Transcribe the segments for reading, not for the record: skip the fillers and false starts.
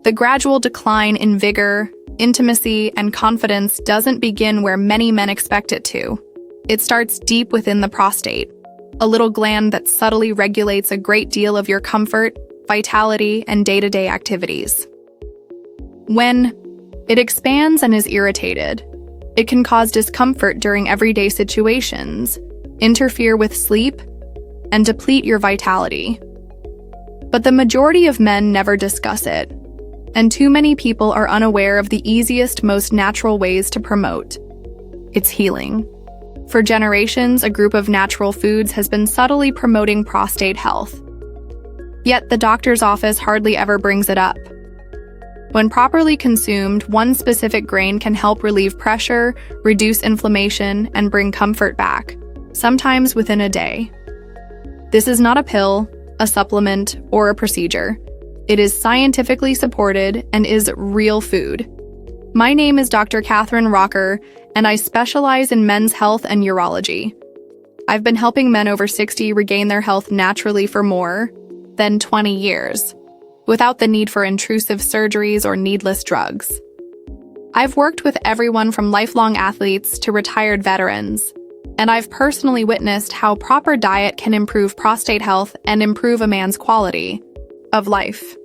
The gradual decline in vigor, intimacy, and confidence doesn't begin where many men expect it to. It starts deep within the prostate, a little gland that subtly regulates a great deal of your comfort, vitality, and day-to-day activities. When it expands and is irritated, it can cause discomfort during everyday situations, interfere with sleep, and deplete your vitality. But the majority of men never discuss it, and too many people are unaware of the easiest, most natural ways to promote its healing. For generations, a group of natural foods has been subtly promoting prostate health. Yet the doctor's office hardly ever brings it up. When properly consumed, one specific grain can help relieve pressure, reduce inflammation, and bring comfort back, sometimes within a day. This is not a pill, a supplement, or a procedure. It is scientifically supported and is real food. My name is Dr. Katherine Rotker, and I specialize in men's health and urology. I've been helping men over 60 regain their health naturally for more than 20 years, without the need for intrusive surgeries or needless drugs. I've worked with everyone from lifelong athletes to retired veterans, and I've personally witnessed how proper diet can improve prostate health and improve a man's quality of life.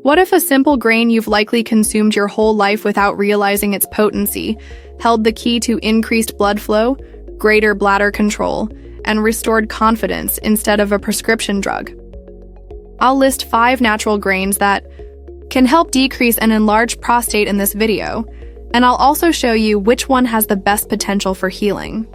What if a simple grain you've likely consumed your whole life without realizing its potency held the key to increased blood flow, greater bladder control, and restored confidence instead of a prescription drug? I'll list 5 natural grains that can help decrease an enlarged prostate in this video, and I'll also show you which one has the best potential for healing.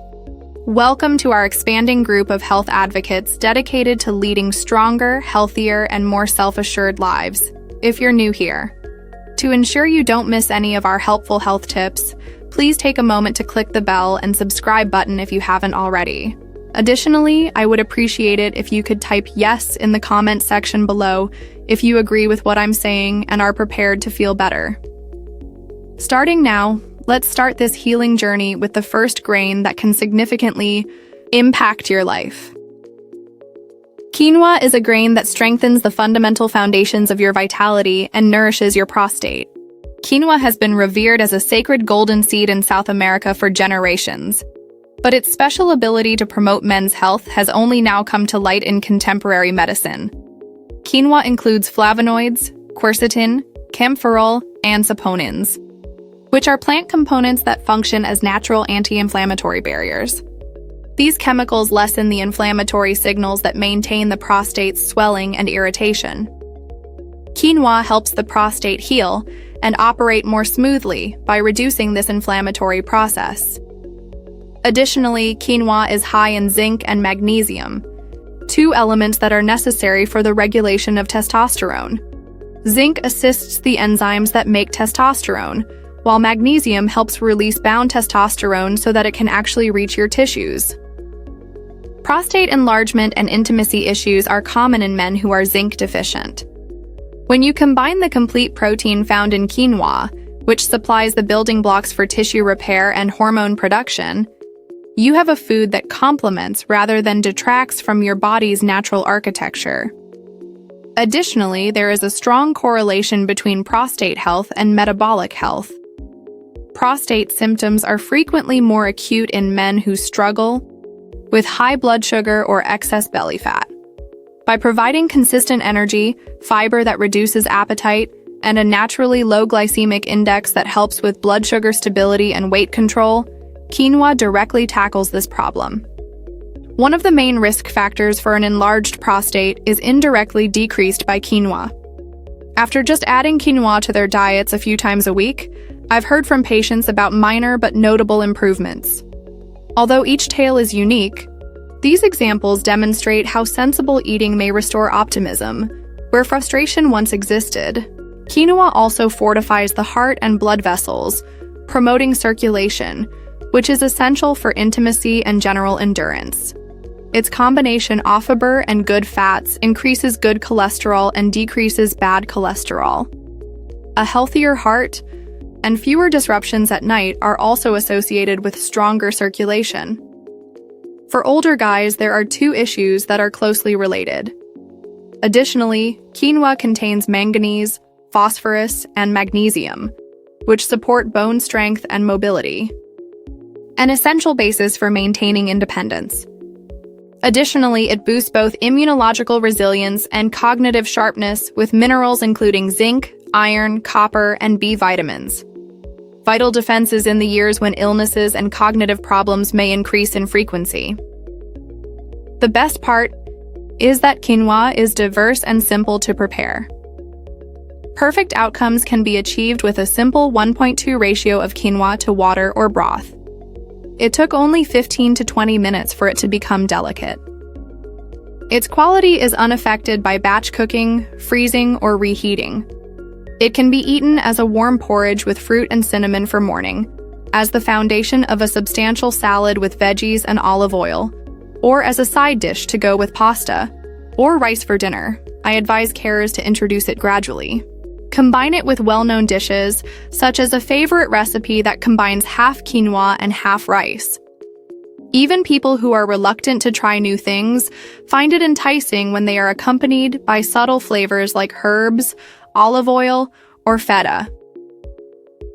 Welcome to our expanding group of health advocates dedicated to leading stronger, healthier, and more self-assured lives. If you're new here, to ensure you don't miss any of our helpful health tips, please take a moment to click the bell and subscribe button if you haven't already. Additionally, I would appreciate it if you could type yes in the comment section below if you agree with what I'm saying and are prepared to feel better. Starting now, let's start this healing journey with the first grain that can significantly impact your life. Quinoa is a grain that strengthens the fundamental foundations of your vitality and nourishes your prostate. Quinoa has been revered as a sacred golden seed in South America for generations, but its special ability to promote men's health has only now come to light in contemporary medicine. Quinoa includes flavonoids, quercetin, camphorol, and saponins, which are plant components that function as natural anti-inflammatory barriers. These chemicals lessen the inflammatory signals that maintain the prostate's swelling and irritation. Quinoa helps the prostate heal and operate more smoothly by reducing this inflammatory process. Additionally, quinoa is high in zinc and magnesium, 2 elements that are necessary for the regulation of testosterone. Zinc assists the enzymes that make testosterone, while magnesium helps release bound testosterone so that it can actually reach your tissues. Prostate enlargement and intimacy issues are common in men who are zinc deficient. When you combine the complete protein found in quinoa, which supplies the building blocks for tissue repair and hormone production, you have a food that complements rather than detracts from your body's natural architecture. Additionally, there is a strong correlation between prostate health and metabolic health. Prostate symptoms are frequently more acute in men who struggle with high blood sugar or excess belly fat. By providing consistent energy, fiber that reduces appetite, and a naturally low glycemic index that helps with blood sugar stability and weight control, quinoa directly tackles this problem. One of the main risk factors for an enlarged prostate is indirectly decreased by quinoa. After just adding quinoa to their diets a few times a week, I've heard from patients about minor but notable improvements. Although each tale is unique, these examples demonstrate how sensible eating may restore optimism, where frustration once existed. Quinoa also fortifies the heart and blood vessels, promoting circulation, which is essential for intimacy and general endurance. Its combination of fiber and good fats increases good cholesterol and decreases bad cholesterol. A healthier heart and fewer disruptions at night are also associated with stronger circulation. For older guys, there are 2 issues that are closely related. Additionally, quinoa contains manganese, phosphorus, and magnesium, which support bone strength and mobility, an essential basis for maintaining independence. Additionally, it boosts both immunological resilience and cognitive sharpness with minerals including zinc, iron, copper, and B vitamins. Vital defenses in the years when illnesses and cognitive problems may increase in frequency. The best part is that quinoa is diverse and simple to prepare. Perfect outcomes can be achieved with a simple 1.2 ratio of quinoa to water or broth. It took only 15 to 20 minutes for it to become delicate. Its quality is unaffected by batch cooking, freezing, or reheating. It can be eaten as a warm porridge with fruit and cinnamon for morning, as the foundation of a substantial salad with veggies and olive oil, or as a side dish to go with pasta, or rice for dinner. I advise carers to introduce it gradually. Combine it with well-known dishes, such as a favorite recipe that combines half quinoa and half rice. Even people who are reluctant to try new things find it enticing when they are accompanied by subtle flavors like herbs, olive oil, or feta.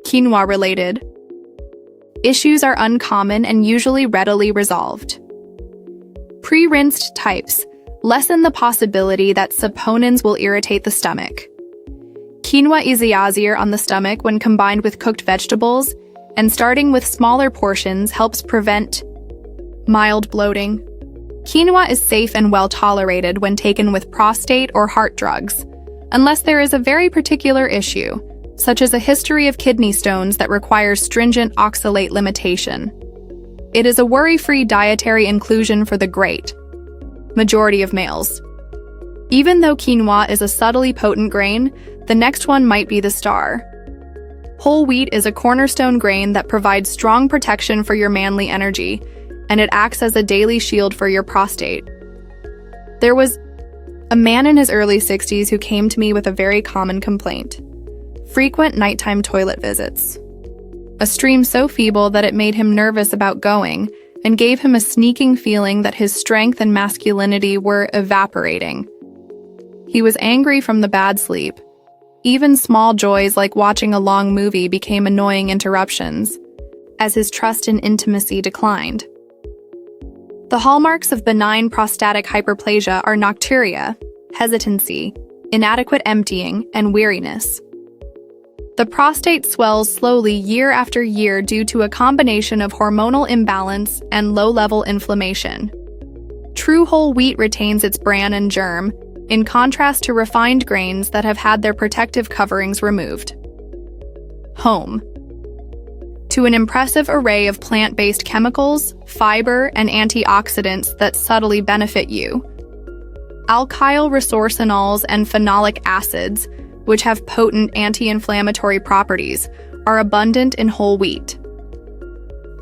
Quinoa-related issues are uncommon and usually readily resolved. Pre-rinsed types lessen the possibility that saponins will irritate the stomach. Quinoa is easier on the stomach when combined with cooked vegetables, and starting with smaller portions helps prevent mild bloating. Quinoa is safe and well tolerated when taken with prostate or heart drugs, unless there is a very particular issue, such as a history of kidney stones that requires stringent oxalate limitation. It is a worry-free dietary inclusion for the great majority of males. Even though quinoa is a subtly potent grain, the next one might be the star. Whole wheat is a cornerstone grain that provides strong protection for your manly energy, and it acts as a daily shield for your prostate. There was a man in his early 60s who came to me with a very common complaint: frequent nighttime toilet visits. A stream so feeble that it made him nervous about going and gave him a sneaking feeling that his strength and masculinity were evaporating. He was angry from the bad sleep. Even small joys like watching a long movie became annoying interruptions, as his trust in intimacy declined. The hallmarks of benign prostatic hyperplasia are nocturia, hesitancy, inadequate emptying, and weariness. The prostate swells slowly year after year due to a combination of hormonal imbalance and low-level inflammation. True whole wheat retains its bran and germ, in contrast to refined grains that have had their protective coverings removed. Home to an impressive array of plant-based chemicals, fiber, and antioxidants that subtly benefit you. Alkyl resveratrol and phenolic acids, which have potent anti-inflammatory properties, are abundant in whole wheat.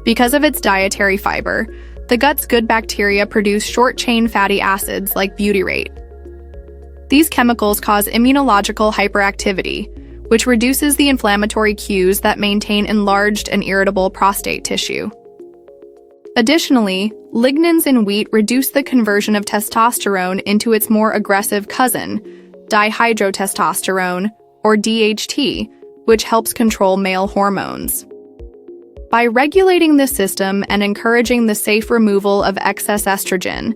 Because of its dietary fiber, the gut's good bacteria produce short-chain fatty acids like butyrate. These chemicals cause immunological hyperactivity, which reduces the inflammatory cues that maintain enlarged and irritable prostate tissue. Additionally, lignans in wheat reduce the conversion of testosterone into its more aggressive cousin, dihydrotestosterone, or DHT, which helps control male hormones. By regulating this system and encouraging the safe removal of excess estrogen,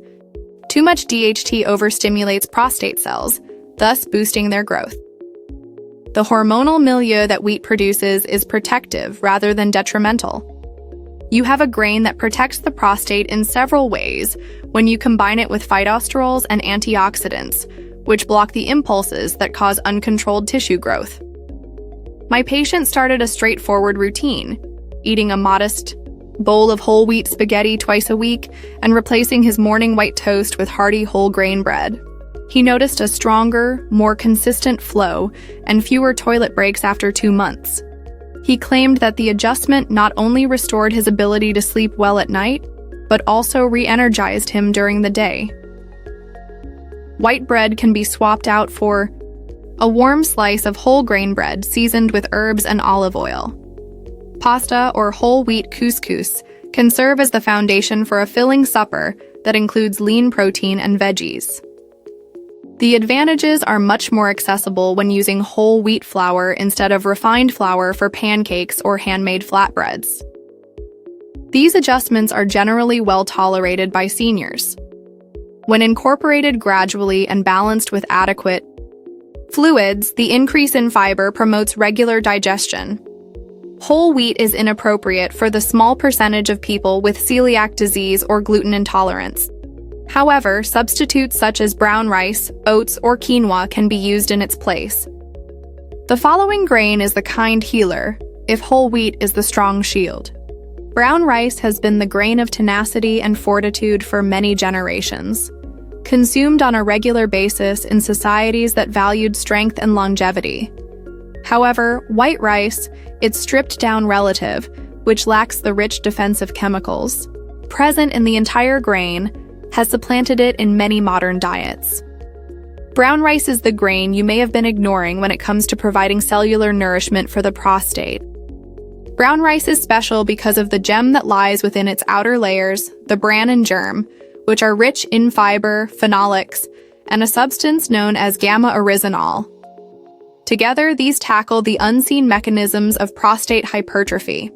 too much DHT overstimulates prostate cells, thus boosting their growth. The hormonal milieu that wheat produces is protective rather than detrimental. You have a grain that protects the prostate in several ways when you combine it with phytosterols and antioxidants, which block the impulses that cause uncontrolled tissue growth. My patient started a straightforward routine, eating a modest bowl of whole wheat spaghetti twice a week and replacing his morning white toast with hearty whole grain bread. He noticed a stronger, more consistent flow and fewer toilet breaks after 2 months. He claimed that the adjustment not only restored his ability to sleep well at night, but also re-energized him during the day. White bread can be swapped out for a warm slice of whole grain bread seasoned with herbs and olive oil. Pasta or whole wheat couscous can serve as the foundation for a filling supper that includes lean protein and veggies. The advantages are much more accessible when using whole wheat flour instead of refined flour for pancakes or handmade flatbreads. These adjustments are generally well tolerated by seniors. When incorporated gradually and balanced with adequate fluids, the increase in fiber promotes regular digestion. Whole wheat is inappropriate for the small percentage of people with celiac disease or gluten intolerance. However, substitutes such as brown rice, oats, or quinoa can be used in its place. The following grain is the kind healer, if whole wheat is the strong shield. Brown rice has been the grain of tenacity and fortitude for many generations. Consumed on a regular basis in societies that valued strength and longevity. However, white rice, its stripped-down relative, which lacks the rich defensive chemicals present in the entire grain, has supplanted it in many modern diets. Brown rice is the grain you may have been ignoring when it comes to providing cellular nourishment for the prostate. Brown rice is special because of the gem that lies within its outer layers, the bran and germ, which are rich in fiber, phenolics, and a substance known as gamma-oryzanol. Together, these tackle the unseen mechanisms of prostate hypertrophy.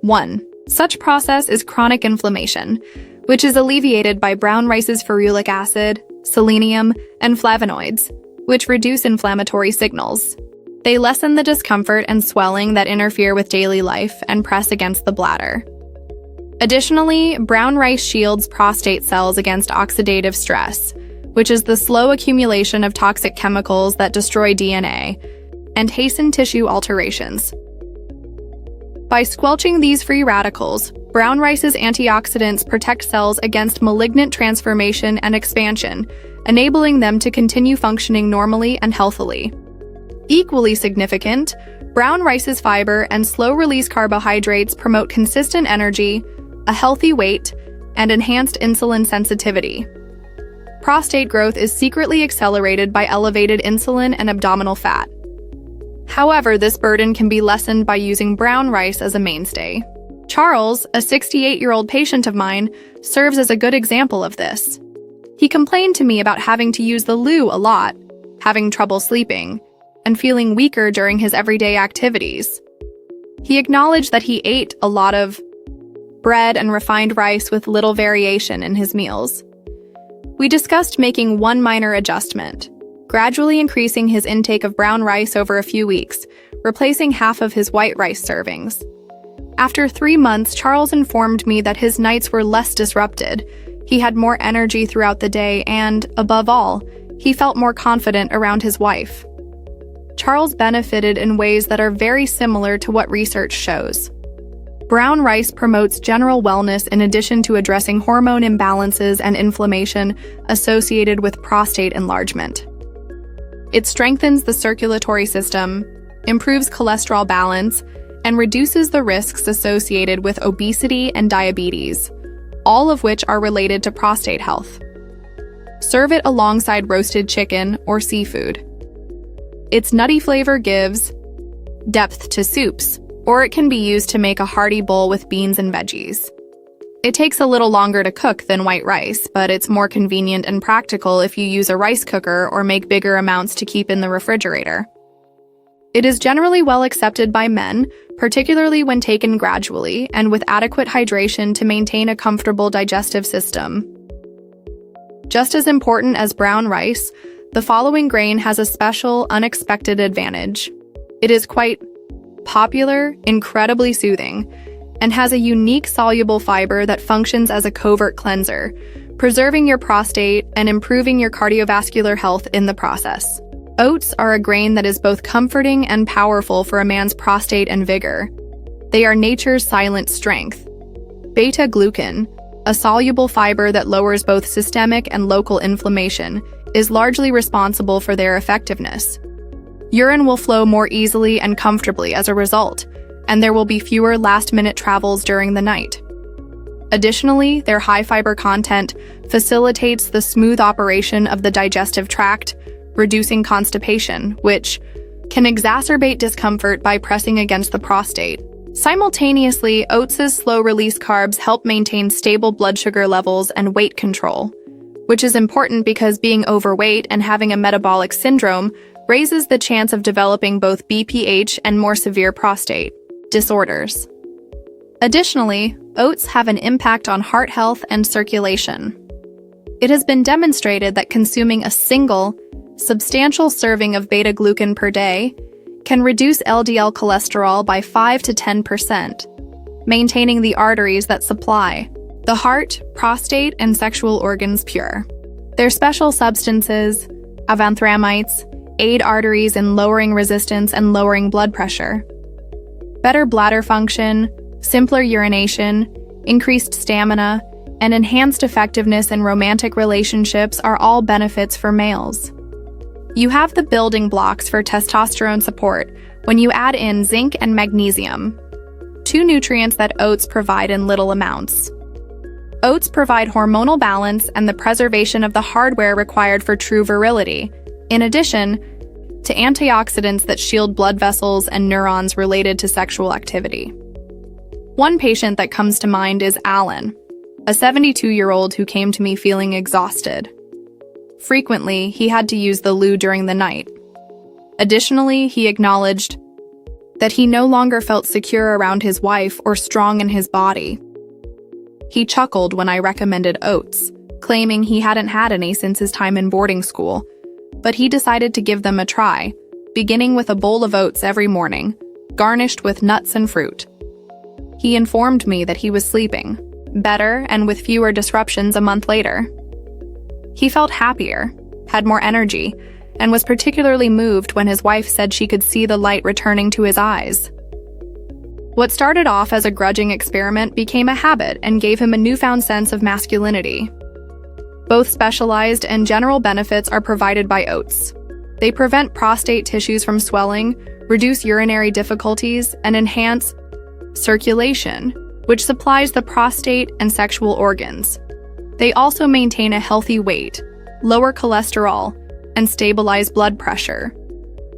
1. Such process is chronic inflammation, which is alleviated by brown rice's ferulic acid, selenium, and flavonoids, which reduce inflammatory signals. They lessen the discomfort and swelling that interfere with daily life and press against the bladder. Additionally, brown rice shields prostate cells against oxidative stress, which is the slow accumulation of toxic chemicals that destroy DNA and hasten tissue alterations. By squelching these free radicals, brown rice's antioxidants protect cells against malignant transformation and expansion, enabling them to continue functioning normally and healthily. Equally significant, brown rice's fiber and slow-release carbohydrates promote consistent energy, a healthy weight, and enhanced insulin sensitivity. Prostate growth is secretly accelerated by elevated insulin and abdominal fat. However, this burden can be lessened by using brown rice as a mainstay. Charles, a 68-year-old patient of mine, serves as a good example of this. He complained to me about having to use the loo a lot, having trouble sleeping, and feeling weaker during his everyday activities. He acknowledged that he ate a lot of bread and refined rice with little variation in his meals. We discussed making one minor adjustment, gradually increasing his intake of brown rice over a few weeks, replacing half of his white rice servings. After 3 months, Charles informed me that his nights were less disrupted. He had more energy throughout the day and, above all, he felt more confident around his wife. Charles benefited in ways that are very similar to what research shows. Brown rice promotes general wellness in addition to addressing hormone imbalances and inflammation associated with prostate enlargement. It strengthens the circulatory system, improves cholesterol balance, and reduces the risks associated with obesity and diabetes, all of which are related to prostate health. Serve it alongside roasted chicken or seafood. Its nutty flavor gives depth to soups, or it can be used to make a hearty bowl with beans and veggies. It takes a little longer to cook than white rice, but it's more convenient and practical if you use a rice cooker or make bigger amounts to keep in the refrigerator. It is generally well accepted by men, particularly when taken gradually and with adequate hydration to maintain a comfortable digestive system. Just as important as brown rice, the following grain has a special, unexpected advantage. It is quite popular, incredibly soothing, and has a unique soluble fiber that functions as a covert cleanser, preserving your prostate and improving your cardiovascular health in the process. Oats are a grain that is both comforting and powerful for a man's prostate and vigor. They are nature's silent strength. Beta-glucan, a soluble fiber that lowers both systemic and local inflammation, is largely responsible for their effectiveness. Urine will flow more easily and comfortably as a result, and there will be fewer last-minute travels during the night. Additionally, their high fiber content facilitates the smooth operation of the digestive tract, reducing constipation, which can exacerbate discomfort by pressing against the prostate. Simultaneously, oats' slow-release carbs help maintain stable blood sugar levels and weight control, which is important because being overweight and having a metabolic syndrome raises the chance of developing both BPH and more severe prostate disorders. Additionally, oats have an impact on heart health and circulation. It has been demonstrated that consuming a single, substantial serving of beta-glucan per day can reduce LDL cholesterol by 5 to 10%, maintaining the arteries that supply the heart, prostate, and sexual organs pure. Their special substances, avanthramites, aid arteries in lowering resistance and lowering blood pressure. Better bladder function, simpler urination, increased stamina, and enhanced effectiveness in romantic relationships are all benefits for males. You have the building blocks for testosterone support when you add in zinc and magnesium, two nutrients that oats provide in little amounts. Oats provide hormonal balance and the preservation of the hardware required for true virility, in addition to antioxidants that shield blood vessels and neurons related to sexual activity. One patient that comes to mind is Alan, a 72-year-old who came to me feeling exhausted. Frequently, he had to use the loo during the night. Additionally, he acknowledged that he no longer felt secure around his wife or strong in his body. He chuckled when I recommended oats, claiming he hadn't had any since his time in boarding school, but he decided to give them a try, beginning with a bowl of oats every morning, garnished with nuts and fruit. He informed me that he was sleeping better and with fewer disruptions a month later. He felt happier, had more energy, and was particularly moved when his wife said she could see the light returning to his eyes. What started off as a grudging experiment became a habit and gave him a newfound sense of masculinity. Both specialized and general benefits are provided by oats. They prevent prostate tissues from swelling, reduce urinary difficulties, and enhance circulation, which supplies the prostate and sexual organs. They also maintain a healthy weight, lower cholesterol, and stabilize blood pressure,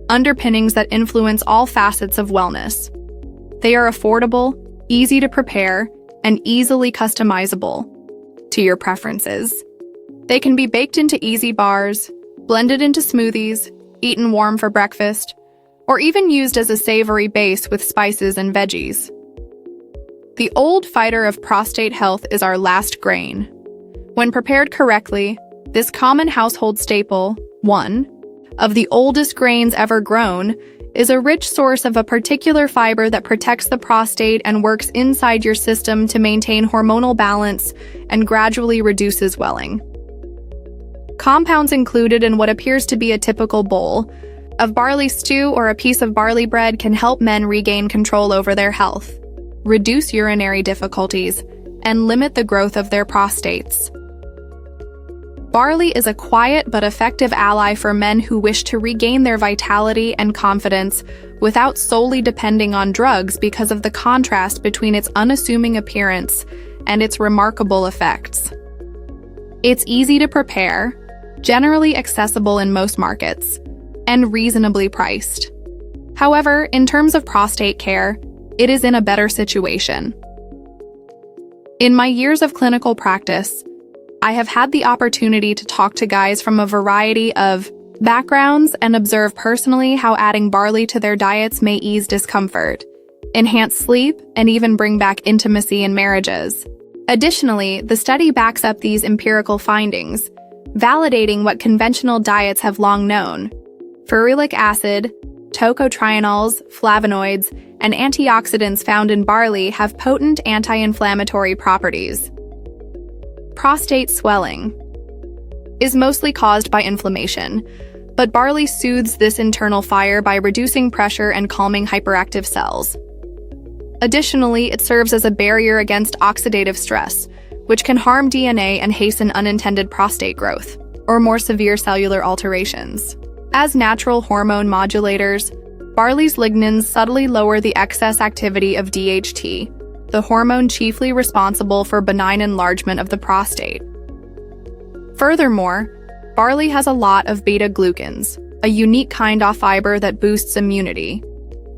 underpinnings that influence all facets of wellness. They are affordable, easy to prepare, and easily customizable to your preferences. They can be baked into easy bars, blended into smoothies, eaten warm for breakfast, or even used as a savory base with spices and veggies. The old fighter of prostate health is our last grain. When prepared correctly, this common household staple, one of the oldest grains ever grown, is a rich source of a particular fiber that protects the prostate and works inside your system to maintain hormonal balance and gradually reduces swelling. Compounds included in what appears to be a typical bowl of barley stew or a piece of barley bread can help men regain control over their health, reduce urinary difficulties, and limit the growth of their prostates. Barley is a quiet but effective ally for men who wish to regain their vitality and confidence without solely depending on drugs because of the contrast between its unassuming appearance and its remarkable effects. It's easy to prepare, generally accessible in most markets, and reasonably priced. However, in terms of prostate care, it is in a better situation. In my years of clinical practice, I have had the opportunity to talk to guys from a variety of backgrounds and observe personally how adding barley to their diets may ease discomfort, enhance sleep, and even bring back intimacy in marriages. Additionally, the study backs up these empirical findings, validating what conventional diets have long known. Ferulic acid, tocotrienols, flavonoids, and antioxidants found in barley have potent anti-inflammatory properties. Prostate swelling is mostly caused by inflammation, but barley soothes this internal fire by reducing pressure and calming hyperactive cells. Additionally, it serves as a barrier against oxidative stress, which can harm DNA and hasten unintended prostate growth, or more severe cellular alterations. As natural hormone modulators, barley's lignans subtly lower the excess activity of DHT, the hormone chiefly responsible for benign enlargement of the prostate. Furthermore, barley has a lot of beta-glucans, a unique kind of fiber that boosts immunity,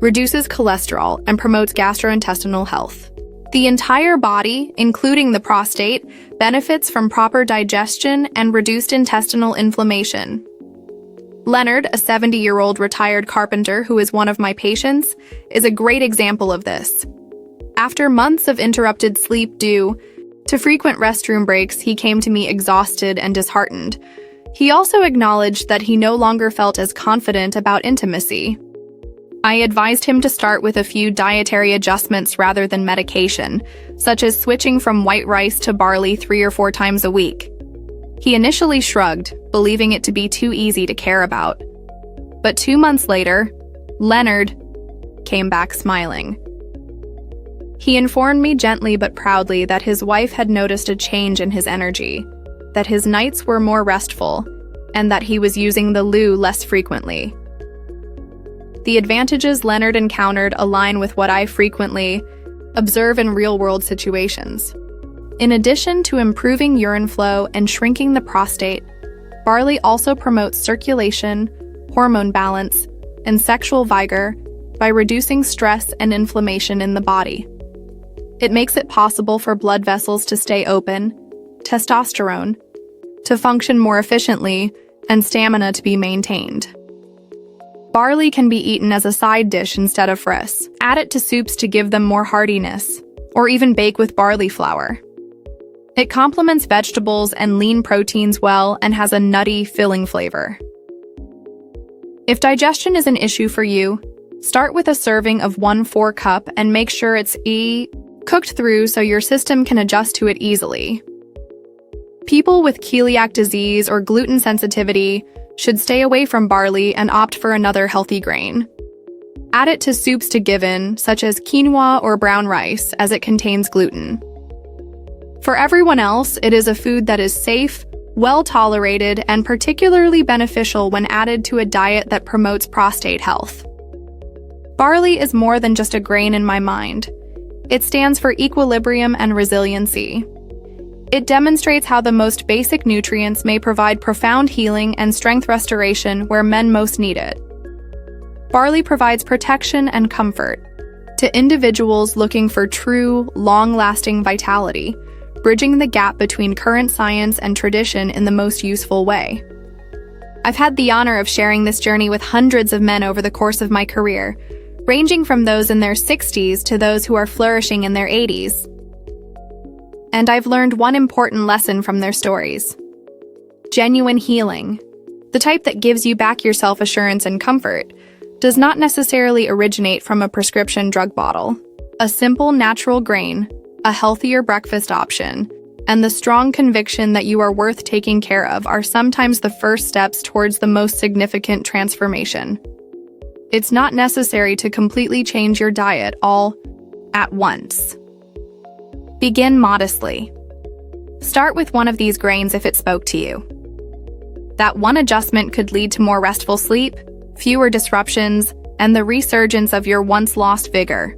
reduces cholesterol, and promotes gastrointestinal health. The entire body, including the prostate, benefits from proper digestion and reduced intestinal inflammation. Leonard, a 70-year-old retired carpenter who is one of my patients, is a great example of this. After months of interrupted sleep due to frequent restroom breaks, he came to me exhausted and disheartened. He also acknowledged that he no longer felt as confident about intimacy. I advised him to start with a few dietary adjustments rather than medication, such as switching from white rice to barley 3 or 4 times a week. He initially shrugged, believing it to be too easy to care about. But 2 months later, Leonard came back smiling. He informed me gently but proudly that his wife had noticed a change in his energy, that his nights were more restful, and that he was using the loo less frequently. The advantages Leonard encountered align with what I frequently observe in real-world situations. In addition to improving urine flow and shrinking the prostate, barley also promotes circulation, hormone balance, and sexual vigor by reducing stress and inflammation in the body. It makes it possible for blood vessels to stay open, testosterone to function more efficiently, and stamina to be maintained. Barley can be eaten as a side dish instead of fresh. Add it to soups to give them more heartiness, or even bake with barley flour. It complements vegetables and lean proteins well and has a nutty, filling flavor. If digestion is an issue for you, start with a serving of 1/4 cup and make sure it's cooked through so your system can adjust to it easily. People with celiac disease or gluten sensitivity should stay away from barley and opt for another healthy grain. Add it to soups to give in, such as quinoa or brown rice, as it contains gluten. For everyone else, it is a food that is safe, well-tolerated, and particularly beneficial when added to a diet that promotes prostate health. Barley is more than just a grain in my mind. It stands for equilibrium and resiliency. It demonstrates how the most basic nutrients may provide profound healing and strength restoration where men most need it. Barley provides protection and comfort to individuals looking for true, long-lasting vitality, bridging the gap between current science and tradition in the most useful way. I've had the honor of sharing this journey with hundreds of men over the course of my career, ranging from those in their 60s to those who are flourishing in their 80s. And I've learned one important lesson from their stories. Genuine healing, the type that gives you back your self-assurance and comfort, does not necessarily originate from a prescription drug bottle. A simple natural grain, a healthier breakfast option, and the strong conviction that you are worth taking care of are sometimes the first steps towards the most significant transformation. It's not necessary to completely change your diet all at once. Begin modestly. Start with one of these grains if it spoke to you. That one adjustment could lead to more restful sleep, fewer disruptions, and the resurgence of your once-lost vigor.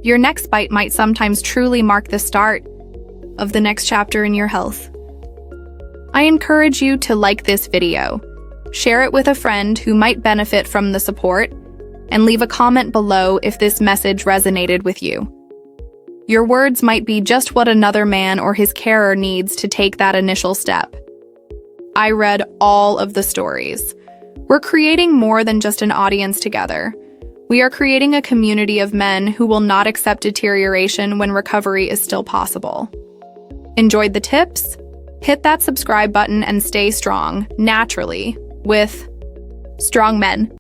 Your next bite might sometimes truly mark the start of the next chapter in your health. I encourage you to like this video, share it with a friend who might benefit from the support, and leave a comment below if this message resonated with you. Your words might be just what another man or his carer needs to take that initial step. I read all of the stories. We're creating more than just an audience together. We are creating a community of men who will not accept deterioration when recovery is still possible. Enjoyed the tips? Hit that subscribe button and stay strong, naturally, with strong men.